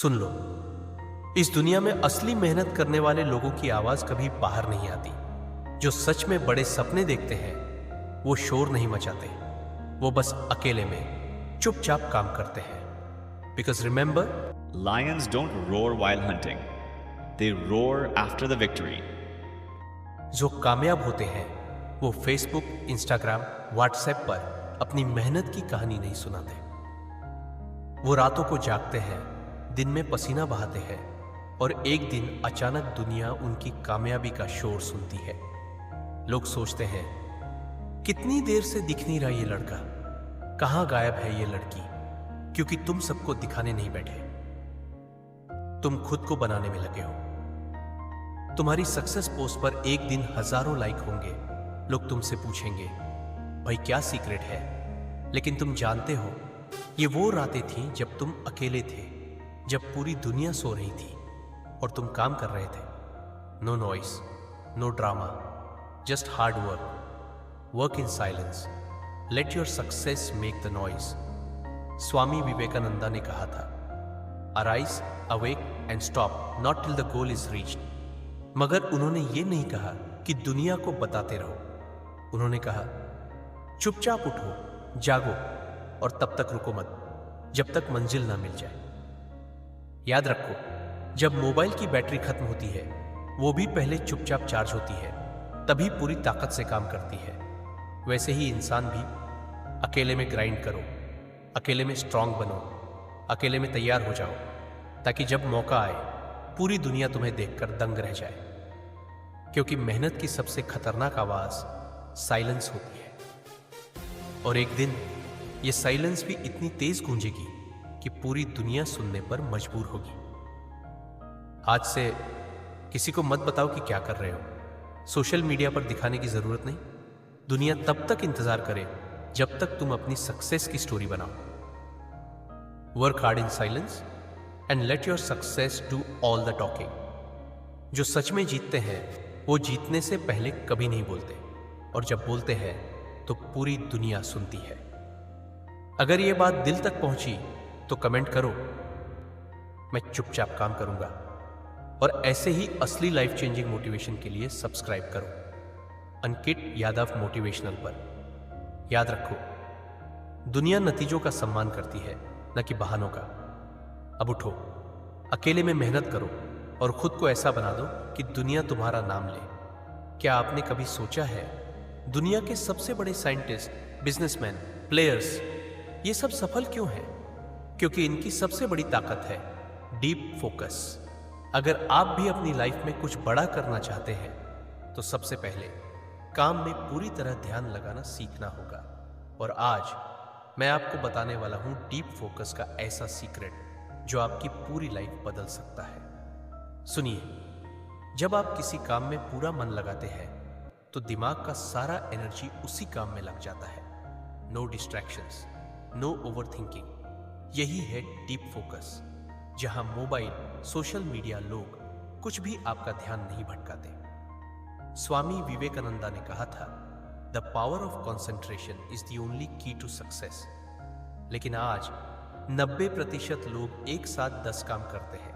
सुन लो, इस दुनिया में असली मेहनत करने वाले लोगों की आवाज कभी बाहर नहीं आती। जो सच में बड़े सपने देखते हैं वो शोर नहीं मचाते, वो बस अकेले में चुपचाप काम करते हैं। Because remember, Lions don't roar while hunting. They roar after the victory. जो कामयाब होते हैं वो फेसबुक, इंस्टाग्राम, व्हाट्सएप पर अपनी मेहनत की कहानी नहीं सुनाते। वो रातों को जागते हैं, दिन में पसीना बहाते हैं और एक दिन अचानक दुनिया उनकी कामयाबी का शोर सुनती है। लोग सोचते हैं, कितनी देर से दिख नहीं रहा ये लड़का, कहां गायब है ये लड़की? क्योंकि तुम सबको दिखाने नहीं बैठे, तुम खुद को बनाने में लगे हो। तुम्हारी सक्सेस पोस्ट पर एक दिन हजारों लाइक होंगे। लोग तुमसे पूछेंगे, भाई क्या सीक्रेट है? लेकिन तुम जानते हो, ये वो रातें थीं जब तुम अकेले थे, जब पूरी दुनिया सो रही थी और तुम काम कर रहे थे। No noise, no drama, just hard work, work in silence, let your success make the noise. Swami Vivekananda ने कहा था, arise, awake and stop not till the goal is reached. मगर उन्होंने ये नहीं कहा कि दुनिया को बताते रहो। उन्होंने कहा, चुपचाप उठो, जागो और तब तक रुको मत जब तक मंजिल ना मिल जाए। याद रखो, जब मोबाइल की बैटरी खत्म होती है वो भी पहले चुपचाप चार्ज होती है, तभी पूरी ताकत से काम करती है। वैसे ही इंसान भी अकेले में ग्राइंड करो, अकेले में स्ट्रांग बनो, अकेले में तैयार हो जाओ, ताकि जब मौका आए पूरी दुनिया तुम्हें देखकर दंग रह जाए। क्योंकि मेहनत की सबसे खतरनाक आवाज साइलेंस होती है, और एक दिन ये साइलेंस भी इतनी तेज गूंजेगी कि पूरी दुनिया सुनने पर मजबूर होगी। आज से किसी को मत बताओ कि क्या कर रहे हो। सोशल मीडिया पर दिखाने की जरूरत नहीं। दुनिया तब तक इंतजार करे जब तक तुम अपनी सक्सेस की स्टोरी बनाओ। Work hard in silence and let your success do all the talking. जो सच में जीतते हैं वो जीतने से पहले कभी नहीं बोलते, और जब बोलते हैं तो पूरी दुनिया सुनती है। अगर ये बात दिल तक पहुंची तो कमेंट करो, मैं चुपचाप काम करूंगा। और ऐसे ही असली लाइफ चेंजिंग मोटिवेशन के लिए सब्सक्राइब करो अंकित यादव मोटिवेशनल पर। याद रखो, दुनिया नतीजों का सम्मान करती है, न कि बहानों का। अब उठो, अकेले में मेहनत करो और खुद को ऐसा बना दो कि दुनिया तुम्हारा नाम ले। क्या आपने कभी सोचा है, दुनिया के सबसे बड़े साइंटिस्ट, बिजनेसमैन, प्लेयर्स, ये सब सफल क्यों हैं? क्योंकि इनकी सबसे बड़ी ताकत है डीप फोकस। अगर आप भी अपनी लाइफ में कुछ बड़ा करना चाहते हैं तो सबसे पहले काम में पूरी तरह ध्यान लगाना सीखना होगा। और आज मैं आपको बताने वाला हूं डीप फोकस का ऐसा सीक्रेट जो आपकी पूरी लाइफ बदल सकता है। सुनिए, जब आप किसी काम में पूरा मन लगाते हैं तो दिमाग का सारा एनर्जी उसी काम में लग जाता है। No distractions, no overthinking. यही है डीप फोकस, जहां मोबाइल, सोशल मीडिया, लोग कुछ भी आपका ध्यान नहीं भटकाते। स्वामी विवेकानंदा ने कहा था, the power of concentration is the only की टू सक्सेस। लेकिन आज 90% लोग एक साथ 10 काम करते हैं,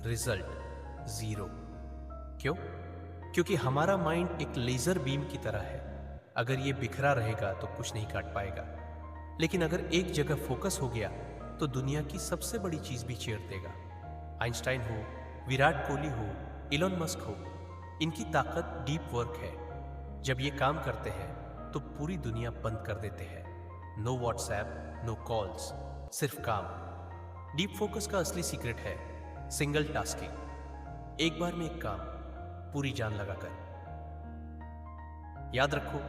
रिजल्ट 0। क्यों? क्योंकि हमारा माइंड एक लेजर बीम की तरह है। अगर ये बिखरा रहेगा तो कुछ नहीं काट पाएगा, लेकिन अगर एक जगह फोकस हो गया तो दुनिया की सबसे बड़ी चीज भी चीर देगा। आइंस्टाइन हो, विराट कोहली हो, इलोन मस्क हो, इनकी ताकत डीप वर्क है। जब ये काम करते हैं तो पूरी दुनिया बंद कर देते हैं। नो व्हाट्सएप, नो कॉल्स, सिर्फ काम। डीप फोकस का असली सीक्रेट है सिंगल टास्किंग, एक बार में एक काम, पूरी जान लगाकर। याद रखो,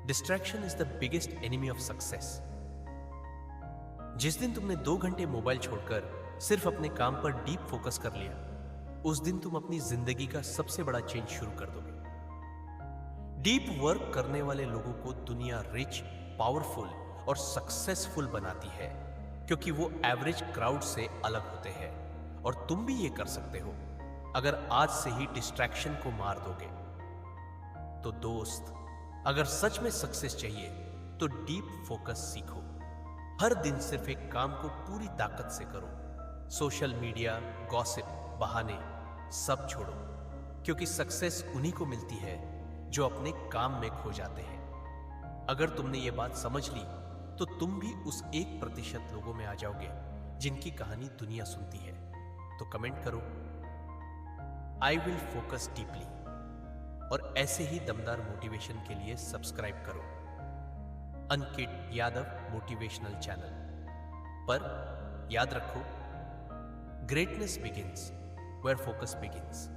distraction is the biggest enemy of success. जिस दिन तुमने 2 घंटे मोबाइल छोड़कर सिर्फ अपने काम पर डीप फोकस कर लिया, उस दिन तुम अपनी जिंदगी का सबसे बड़ा चेंज शुरू कर दोगे। डीप वर्क करने वाले लोगों को दुनिया रिच, पावरफुल और सक्सेसफुल बनाती है, क्योंकि वो एवरेज क्राउड से अलग होते हैं। और तुम भी ये कर सकते हो अगर आज से ही डिस्ट्रैक्शन को मार दोगे। तो दोस्त, अगर सच में सक्सेस चाहिए तो डीप फोकस सीखो। हर दिन सिर्फ एक काम को पूरी ताकत से करो, सोशल मीडिया, गॉसिप, बहाने सब छोड़ो, क्योंकि सक्सेस उन्हीं को मिलती है जो अपने काम में खो जाते हैं। अगर तुमने ये बात समझ ली तो तुम भी उस 1% लोगों में आ जाओगे जिनकी कहानी दुनिया सुनती है। तो कमेंट करो, आई विल फोकस डीपली, और ऐसे ही दमदार मोटिवेशन के लिए सब्सक्राइब करो अंकित यादव मोटिवेशनल चैनल पर। याद रखो, greatness begins where focus begins.